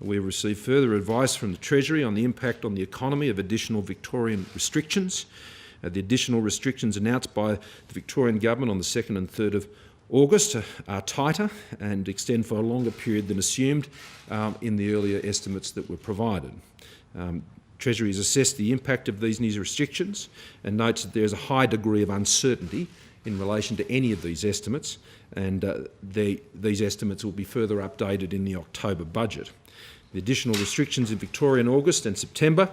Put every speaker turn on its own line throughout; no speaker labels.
We received further advice from the Treasury on the impact on the economy of additional Victorian restrictions. The additional restrictions announced by the Victorian Government on the 2nd and 3rd of August are tighter and extend for a longer period than assumed in the earlier estimates that were provided. Treasury has assessed the impact of these new restrictions and notes that there is a high degree of uncertainty in relation to any of these estimates, and these estimates will be further updated in the October budget. The additional restrictions in Victoria in August and September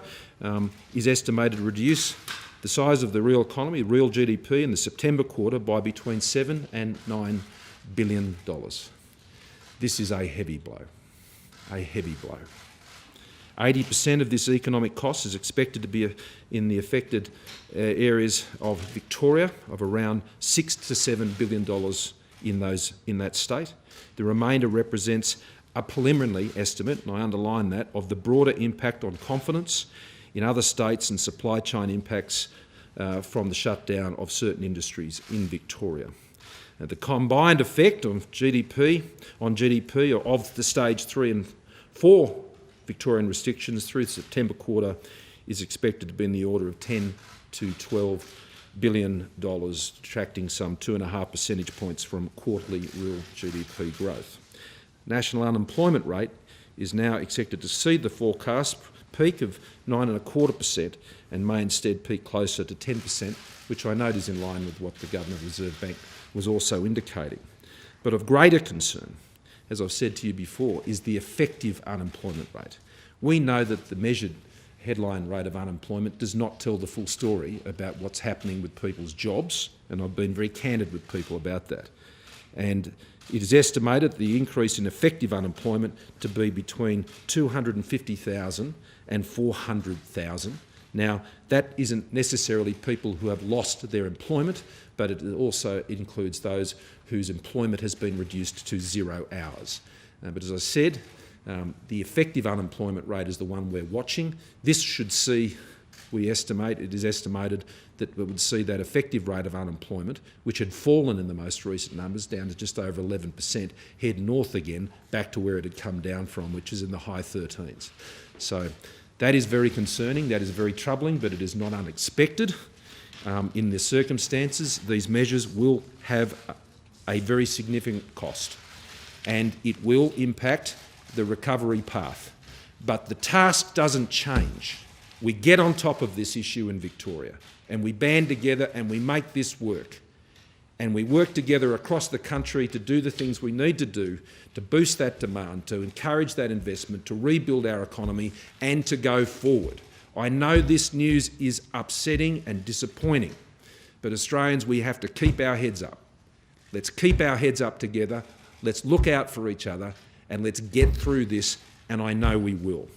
is estimated to reduce the size of the real economy, real GDP, in the September quarter by between $7 and $9 billion. This is a heavy blow, a heavy blow. 80% of this economic cost is expected to be in the affected areas of Victoria, of around $6 to $7 billion in that state. The remainder represents a preliminary estimate, and I underline that, of the broader impact on confidence in other states and supply chain impacts from the shutdown of certain industries in Victoria. The combined effect on GDP of the stage 3 and 4 Victorian restrictions through the September quarter is expected to be in the order of $10 to $12 billion, detracting some 2.5 percentage points from quarterly real GDP growth. National unemployment rate is now expected to exceed the forecast peak of 9.25% and may instead peak closer to 10%, which I note is in line with what the Government Reserve Bank was also indicating. But of greater concern, as I've said to you before, is the effective unemployment rate. We know that the measured headline rate of unemployment does not tell the full story about what's happening with people's jobs, and I've been very candid with people about that. And it is estimated the increase in effective unemployment to be between 250,000 and 400,000. Now, that isn't necessarily people who have lost their employment, but it also includes those whose employment has been reduced to 0 hours. But as I said, the effective unemployment rate is the one we're watching. This should see, it is estimated that we would see that effective rate of unemployment, which had fallen in the most recent numbers down to just over 11%, head north again back to where it had come down from, which is in the high 13s. So that is very concerning, that is very troubling, but it is not unexpected. In the circumstances, these measures will have a very significant cost, and it will impact the recovery path. But the task doesn't change. We get on top of this issue in Victoria, and we band together and we make this work. And we work together across the country to do the things we need to do to boost that demand, to encourage that investment, to rebuild our economy and to go forward. I know this news is upsetting and disappointing, but Australians, we have to keep our heads up. Let's keep our heads up together, let's look out for each other, and let's get through this, and I know we will.